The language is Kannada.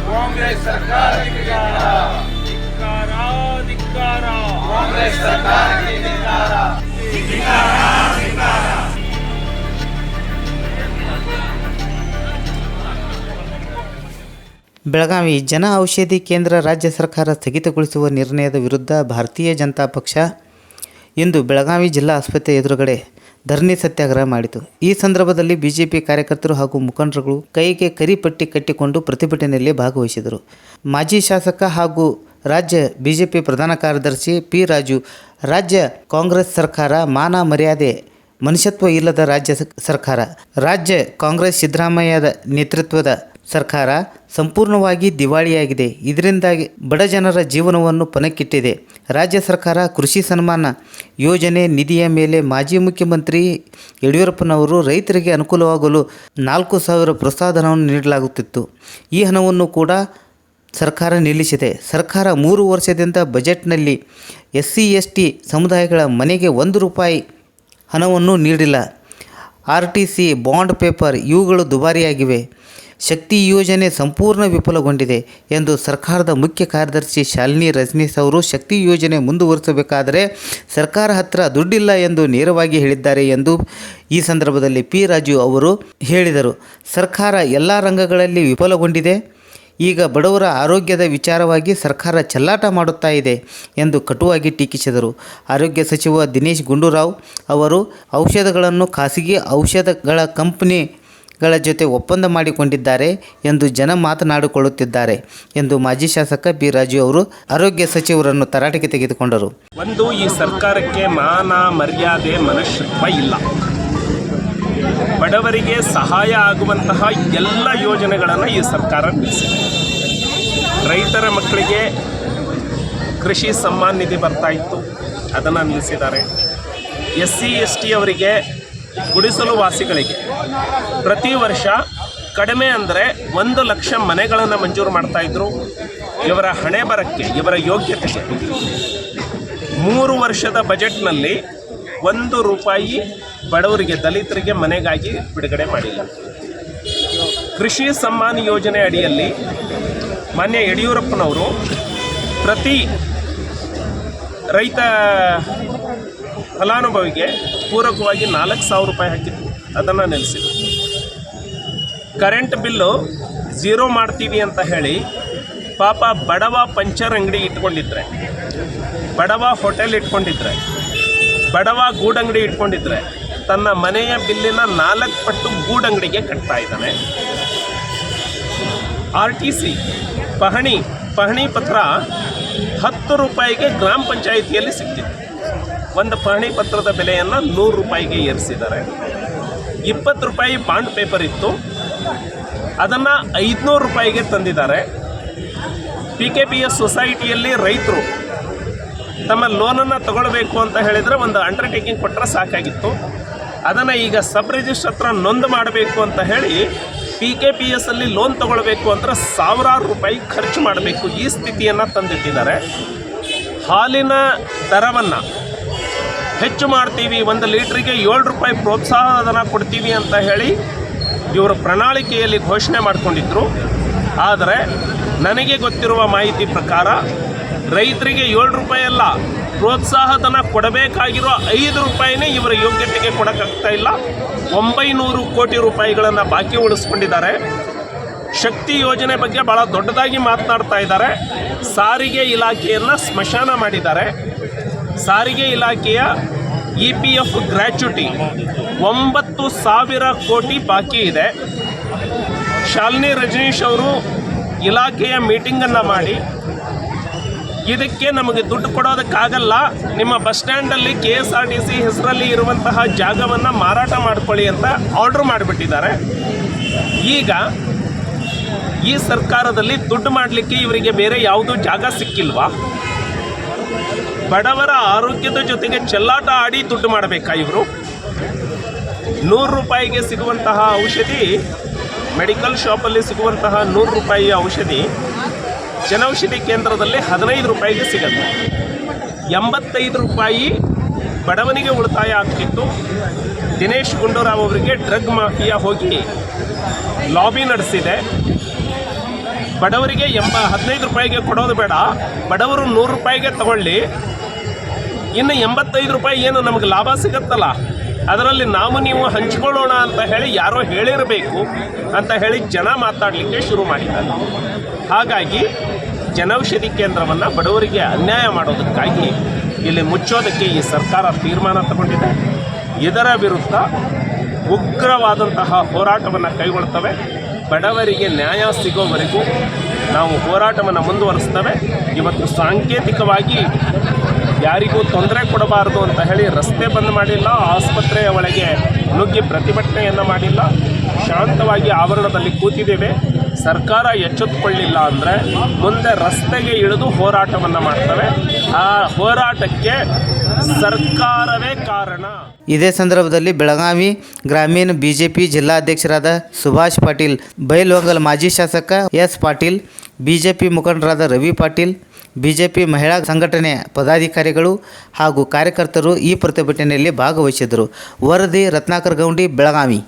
ಕಾಂಗ್ರೆಸ್ ಸರ್ಕಾರಕ್ಕೆ ಕಾಂಗ್ರೆಸ್ ಸರ್ಕಾರಕ್ಕೆ ಬೆಳಗಾವಿ ಜನ ಔಷಧಿ ಕೇಂದ್ರ ರಾಜ್ಯ ಸರ್ಕಾರ ಸ್ಥಗಿತಗೊಳಿಸುವ ನಿರ್ಣಯದ ವಿರುದ್ಧ ಭಾರತೀಯ ಜನತಾ ಪಕ್ಷ ಇಂದು ಬೆಳಗಾವಿ ಜಿಲ್ಲಾ ಆಸ್ಪತ್ರೆ ಎದುರುಗಡೆ ಧರಣಿ ಸತ್ಯಾಗ್ರಹ ಮಾಡಿತು. ಈ ಸಂದರ್ಭದಲ್ಲಿ ಬಿಜೆಪಿ ಕಾರ್ಯಕರ್ತರು ಹಾಗೂ ಮುಖಂಡರುಗಳು ಕೈಗೆ ಕರಿಪಟ್ಟಿ ಕಟ್ಟಿಕೊಂಡು ಪ್ರತಿಭಟನೆಯಲ್ಲಿ ಭಾಗವಹಿಸಿದರು. ಮಾಜಿ ಶಾಸಕ ಹಾಗೂ ರಾಜ್ಯ ಬಿಜೆಪಿ ಪ್ರಧಾನ ಕಾರ್ಯದರ್ಶಿ ಪಿ. ರಾಜು, ರಾಜ್ಯ ಕಾಂಗ್ರೆಸ್ ಸರ್ಕಾರ ಮಾನ ಮರ್ಯಾದೆ ಮನುಷ್ಯತ್ವ ಇಲ್ಲದ ರಾಜ್ಯ ಸರ್ಕಾರ, ರಾಜ್ಯ ಕಾಂಗ್ರೆಸ್ ಸಿದ್ದರಾಮಯ್ಯದ ನೇತೃತ್ವದ ಸರ್ಕಾರ ಸಂಪೂರ್ಣವಾಗಿ ದಿವಾಳಿಯಾಗಿದೆ. ಇದರಿಂದಾಗಿ ಬಡ ಜನರ ಜೀವನವನ್ನು ಪಣಕ್ಕಿಟ್ಟಿದೆ. ರಾಜ್ಯ ಸರ್ಕಾರ ಕೃಷಿ ಸನ್ಮಾನ ಯೋಜನೆ ನಿಧಿಯ ಮೇಲೆ ಮಾಜಿ ಮುಖ್ಯಮಂತ್ರಿ ಯಡಿಯೂರಪ್ಪನವರು ರೈತರಿಗೆ ಅನುಕೂಲವಾಗಲು 4,000 ಪ್ರೋತ್ಸಾಹಧನವನ್ನು ನೀಡಲಾಗುತ್ತಿತ್ತು. ಈ ಹಣವನ್ನು ಕೂಡ ಸರ್ಕಾರ ನಿಲ್ಲಿಸಿದೆ. ಸರ್ಕಾರ 3 ವರ್ಷದಿಂದ ಬಜೆಟ್ನಲ್ಲಿ SC/ST ಸಮುದಾಯಗಳ ಮನೆಗೆ 1 ರೂಪಾಯಿ ಹಣವನ್ನು ನೀಡಿಲ್ಲ. RTC, ಬಾಂಡ್ ಪೇಪರ್ ಇವುಗಳು ದುಬಾರಿಯಾಗಿವೆ. ಶಕ್ತಿ ಯೋಜನೆ ಸಂಪೂರ್ಣ ವಿಫಲಗೊಂಡಿದೆ ಎಂದು ಸರ್ಕಾರದ ಮುಖ್ಯ ಕಾರ್ಯದರ್ಶಿ ಶಾಲಿನಿ ರಜನೀಶ್ ಅವರು ಶಕ್ತಿ ಯೋಜನೆ ಮುಂದುವರಿಸಬೇಕಾದರೆ ಸರ್ಕಾರ ಹತ್ತಿರ ದುಡ್ಡಿಲ್ಲ ಎಂದು ನೇರವಾಗಿ ಹೇಳಿದ್ದಾರೆ ಎಂದು ಈ ಸಂದರ್ಭದಲ್ಲಿ ಪಿ. ರಾಜು ಅವರು ಹೇಳಿದರು. ಸರ್ಕಾರ ಎಲ್ಲ ರಂಗಗಳಲ್ಲಿ ವಿಫಲಗೊಂಡಿದೆ. ಈಗ ಬಡವರ ಆರೋಗ್ಯದ ವಿಚಾರವಾಗಿ ಸರ್ಕಾರ ಚೆಲ್ಲಾಟ ಮಾಡುತ್ತಾ ಇದೆ ಎಂದು ಕಟುವಾಗಿ ಟೀಕಿಸಿದರು. ಆರೋಗ್ಯ ಸಚಿವ ದಿನೇಶ್ ಗುಂಡೂರಾವ್ ಅವರು ಔಷಧಗಳನ್ನು ಖಾಸಗಿ ಔಷಧಗಳ ಕಂಪನಿಗಳ ಜೊತೆ ಒಪ್ಪಂದ ಮಾಡಿಕೊಂಡಿದ್ದಾರೆ ಎಂದು ಜನ ಮಾತನಾಡಿಕೊಳ್ಳುತ್ತಿದ್ದಾರೆ ಎಂದು ಮಾಜಿ ಶಾಸಕ ಬಿ. ರಾಜು ಅವರು ಆರೋಗ್ಯ ಸಚಿವರನ್ನು ತರಾಟೆಗೆ ತೆಗೆದುಕೊಂಡರು. ಒಂದು, ಈ ಸರ್ಕಾರಕ್ಕೆ ಮಾನ ಮರ್ಯಾದೆ ಮನುಷ್ಯತ್ವ ಇಲ್ಲ. ಬಡವರಿಗೆ ಸಹಾಯ ಆಗುವಂತಹ ಎಲ್ಲ ಯೋಜನೆಗಳನ್ನು ಈ ಸರ್ಕಾರ ನಿಲ್ಲಿಸಿದೆ. ರೈತರ ಮಕ್ಕಳಿಗೆ ಕೃಷಿ ಸಮ್ಮಾನ್ ನಿಧಿ ಬರ್ತಾ ಇತ್ತು, ಅದನ್ನು ನಿಲ್ಲಿಸಿದ್ದಾರೆ. SC/ST ಅವರಿಗೆ ಗುಡಿಸಲು ವಾಸಿಗಳಿಗೆ ಪ್ರತಿ ವರ್ಷ ಕಡಿಮೆ ಅಂದರೆ 1 ಲಕ್ಷ ಮನೆಗಳನ್ನು ಮಂಜೂರು ಮಾಡ್ತಾಯಿದ್ರು. ಇವರ ಹಣೆ ಬರಕ್ಕೆ, ಇವರ ಯೋಗ್ಯತೆಗೆ 3 ವರ್ಷದ ಬಜೆಟ್ನಲ್ಲಿ 1 ರೂಪಾಯಿ ಬಡವರಿಗೆ, ದಲಿತರಿಗೆ ಮನೆಗಾಗಿ ಬಿಡುಗಡೆ ಮಾಡಿಲ್ಲ. ಕೃಷಿ ಸಮ್ಮಾನ್ ಯೋಜನೆ ಅಡಿಯಲ್ಲಿ ಮಾನ್ಯ ಯಡಿಯೂರಪ್ಪನವರು ಪ್ರತಿ ರೈತ ಫಲಾನುಭವಿಗೆ ಪೂರಕವಾಗಿ 4,000 ರೂಪಾಯಿ ಹಾಕಿದ್ರು, ಅದನ್ನು ನಿಲ್ಲಿಸಿದ್ರು. ಕರೆಂಟ್ ಬಿಲ್ಲು 0 ಮಾಡ್ತೀವಿ ಅಂತ ಹೇಳಿ ಪಾಪ ಬಡವ ಪಂಚರ್ ಅಂಗಡಿ ಇಟ್ಕೊಂಡಿದ್ರೆ, ಬಡವ ಹೋಟೆಲ್ ಇಟ್ಕೊಂಡಿದ್ರೆ, ಬಡವ ಗೂಡಂಗಡಿ ಇಟ್ಕೊಂಡಿದ್ರೆ ತನ್ನ ಮನೆಯ ಬಿಲ್ಲಿನ 4 ಪಟ್ಟು ಗೂಡಂಗಡಿಗೆ ಕಟ್ತಾ ಇದ್ದಾನೆ. RTC ಪಹಣಿ ಪತ್ರ 10 ರೂಪಾಯಿಗೆ ಗ್ರಾಮ ಪಂಚಾಯಿತಿಯಲ್ಲಿ ಸಿಗ್ತಿತ್ತು. ಒಂದು ಪಹಣಿ ಪತ್ರದ ಬೆಲೆಯನ್ನು 100 ರೂಪಾಯಿಗೆ ಏರಿಸಿದ್ದಾರೆ. 20 ರೂಪಾಯಿ ಬಾಂಡ್ ಪೇಪರ್ ಇತ್ತು, ಅದನ್ನು 500 ರೂಪಾಯಿಗೆ ತಂದಿದ್ದಾರೆ. PKPS ಸೊಸೈಟಿಯಲ್ಲಿ ರೈತರು ತಮ್ಮ ಲೋನನ್ನು ತಗೊಳ್ಬೇಕು ಅಂತ ಹೇಳಿದರೆ ಒಂದು ಅಂಡರ್ಟೇಕಿಂಗ್ ಕೊಟ್ಟರೆ ಸಾಕಾಗಿತ್ತು. ಅದನ್ನು ಈಗ ಸಬ್ ರಿಜಿಸ್ಟ್ರ್ ಹತ್ರ ನೊಂದು ಮಾಡಬೇಕು ಅಂತ ಹೇಳಿ PKPS ಅಲ್ಲಿ ಲೋನ್ ತಗೊಳ್ಬೇಕು ಅಂದರೆ 1,000 ರೂಪಾಯಿ ಖರ್ಚು ಮಾಡಬೇಕು. ಈ ಸ್ಥಿತಿಯನ್ನು ತಂದಿಟ್ಟಿದ್ದಾರೆ. ಹಾಲಿನ ದರವನ್ನು ಹೆಚ್ಚು ಮಾಡ್ತೀವಿ, 1 ಲೀಟ್ರಿಗೆ 7 ರೂಪಾಯಿ ಪ್ರೋತ್ಸಾಹಧನ ಕೊಡ್ತೀವಿ ಅಂತ ಹೇಳಿ ಇವರು ಪ್ರಣಾಳಿಕೆಯಲ್ಲಿ ಘೋಷಣೆ ಮಾಡಿಕೊಂಡಿದ್ದರು. ಆದರೆ ನನಗೆ ಗೊತ್ತಿರುವ ಮಾಹಿತಿ ಪ್ರಕಾರ ರೈತರಿಗೆ 7 ರೂಪಾಯಿ ಅಲ್ಲ, ಪ್ರೋತ್ಸಾಹಧನ ಕೊಡಬೇಕಾಗಿರೋ 5 ರೂಪಾಯಿನೇ ಇವರ ಯೋಗ್ಯತೆಗೆ ಕೊಡೋಕ್ಕಾಗ್ತಾ ಇಲ್ಲ. 900 ಕೋಟಿ ರೂಪಾಯಿಗಳನ್ನು ಬಾಕಿ ಉಳಿಸ್ಕೊಂಡಿದ್ದಾರೆ. ಶಕ್ತಿ ಯೋಜನೆ ಬಗ್ಗೆ ಭಾಳ ದೊಡ್ಡದಾಗಿ ಮಾತನಾಡ್ತಾ ಇದ್ದಾರೆ. ಸಾರಿಗೆ ಇಲಾಖೆಯನ್ನು ಸ್ಮಶಾನ ಮಾಡಿದ್ದಾರೆ. ಸಾರಿಗೆ ಇಲಾಖೆಯ EPF ಗ್ರ್ಯಾಚ್ಯುಟಿ 9,000 ಕೋಟಿ ಬಾಕಿ ಇದೆ. ಶಾಲಿನಿ ರಜನೀಶ್ ಅವರು ಇಲಾಖೆಯ ಮೀಟಿಂಗನ್ನು ಮಾಡಿ ಇದಕ್ಕೆ ನಮಗೆ ದುಡ್ಡು ಕೊಡೋದಕ್ಕಾಗಲ್ಲ, ನಿಮ್ಮ ಬಸ್ ಸ್ಟ್ಯಾಂಡಲ್ಲಿ KSRTC ಹೆಸರಲ್ಲಿ ಇರುವಂತಹ ಜಾಗವನ್ನು ಮಾರಾಟ ಮಾಡ್ಕೊಳ್ಳಿ ಅಂತ ಆರ್ಡ್ರ್ ಮಾಡಿಬಿಟ್ಟಿದ್ದಾರೆ. ಈಗ ಈ ಸರ್ಕಾರದಲ್ಲಿ ದುಡ್ಡು ಮಾಡಲಿಕ್ಕೆ ಇವರಿಗೆ ಬೇರೆ ಯಾವುದೂ ಜಾಗ ಸಿಕ್ಕಿಲ್ವಾ? ಬಡವರ ಆರೋಗ್ಯದ ಜೊತೆಗೆ ಚೆಲ್ಲಾಟ ಆಡಿ ದುಡ್ಡು ಮಾಡಬೇಕಾ ಇವರು? 100 ರೂಪಾಯಿಗೆ ಸಿಗುವಂತಹ ಔಷಧಿ, ಮೆಡಿಕಲ್ ಶಾಪಲ್ಲಿ ಸಿಗುವಂತಹ 100 ರೂಪಾಯಿಯ ಔಷಧಿ ಜನೌಷಧಿ ಕೇಂದ್ರದಲ್ಲಿ 15 ರೂಪಾಯಿಗೆ ಸಿಗುತ್ತೆ. 85 ರೂಪಾಯಿ ಬಡವನಿಗೆ ಉಳಿತಾಯ ಆಗ್ತಿತ್ತು. ದಿನೇಶ್ ಗುಂಡೂರಾವ್ ಅವರಿಗೆ ಡ್ರಗ್ ಮಾಫಿಯಾ ಹೋಗಿ ಲಾಬಿ ನಡೆಸಿದೆ. ಬಡವರಿಗೆ 15 ರೂಪಾಯಿಗೆ ಕೊಡೋದು ಬೇಡ, ಬಡವರು 100 ರೂಪಾಯಿಗೆ ತಗೊಳ್ಳಿ, ಇನ್ನು 85 ರೂಪಾಯಿ ಏನು ನಮಗೆ ಲಾಭ ಸಿಗುತ್ತಲ್ಲ ಅದರಲ್ಲಿ ನಾವು ನೀವು ಹಂಚಿಕೊಳ್ಳೋಣ ಅಂತ ಹೇಳಿ ಯಾರೋ ಹೇಳಿರಬೇಕು ಅಂತ ಹೇಳಿ ಜನ ಮಾತಾಡಲಿಕ್ಕೆ ಶುರು ಮಾಡಿದ್ದಾರೆ. ಹಾಗಾಗಿ ಜನೌಷಧಿ ಕೇಂದ್ರವನ್ನು ಬಡವರಿಗೆ ಅನ್ಯಾಯ ಮಾಡೋದಕ್ಕಾಗಿ ಇಲ್ಲಿ ಮುಚ್ಚೋದಕ್ಕೆ ಈ ಸರ್ಕಾರ ತೀರ್ಮಾನ ತಗೊಂಡಿದೆ. ಇದರ ವಿರುದ್ಧ ಉಗ್ರವಾದಂತಹ ಹೋರಾಟವನ್ನು ಕೈಗೊಳ್ತವೆ. ಬಡವರಿಗೆ ನ್ಯಾಯ ಸಿಗೋವರೆಗೂ ನಾವು ಹೋರಾಟವನ್ನು ಮುಂದುವರಿಸ್ತೇವೆ. ಇವತ್ತು ಸಾಂಕೇತಿಕವಾಗಿ ಯಾರಿಗೂ ತೊಂದರೆ ಕೊಡಬಾರದು ಅಂತ ಹೇಳಿ ರಸ್ತೆ ಬಂದ್ ಮಾಡಿಲ್ಲ, ಆಸ್ಪತ್ರೆಯ ಒಳಗೆ ನುಗ್ಗಿ ಪ್ರತಿಭಟನೆಯನ್ನು ಮಾಡಿಲ್ಲ, ಶಾಂತವಾಗಿ ಆವರಣದಲ್ಲಿ ಕೂತಿದ್ದೇವೆ. ಸರ್ಕಾರ ಎಚ್ಚೆತ್ತುಕೊಳ್ಳಿಲ್ಲ ಅಂದರೆ ಮುಂದೆ ರಸ್ತೆಗೆ ಇಳಿದು ಹೋರಾಟವನ್ನು ಮಾಡ್ತವೆ. ಆ ಹೋರಾಟಕ್ಕೆ ಸರ್ಕಾರವೇ ಕಾರಣ. ಇದೇ ಸಂದರ್ಭದಲ್ಲಿ ಬೆಳಗಾವಿ ಗ್ರಾಮೀಣ ಬಿಜೆಪಿ ಜಿಲ್ಲಾಧ್ಯಕ್ಷರಾದ ಸುಭಾಷ್ ಪಾಟೀಲ್, ಬೈಲಹೊಂಗಲ ಮಾಜಿ ಶಾಸಕ ಎಸ್ ಪಾಟೀಲ್, ಬಿಜೆಪಿ ಮುಖಂಡರಾದ ರವಿ ಪಾಟೀಲ್, ಬಿಜೆಪಿ ಮಹಿಳಾ ಸಂಘಟನೆಯ ಪದಾಧಿಕಾರಿಗಳು ಹಾಗೂ ಕಾರ್ಯಕರ್ತರು ಈ ಪ್ರತಿಭಟನೆಯಲ್ಲಿ ಭಾಗವಹಿಸಿದರು. ವರದಿ ರತ್ನಾಕರ್ ಗೌಂಡಿ, ಬೆಳಗಾವಿ.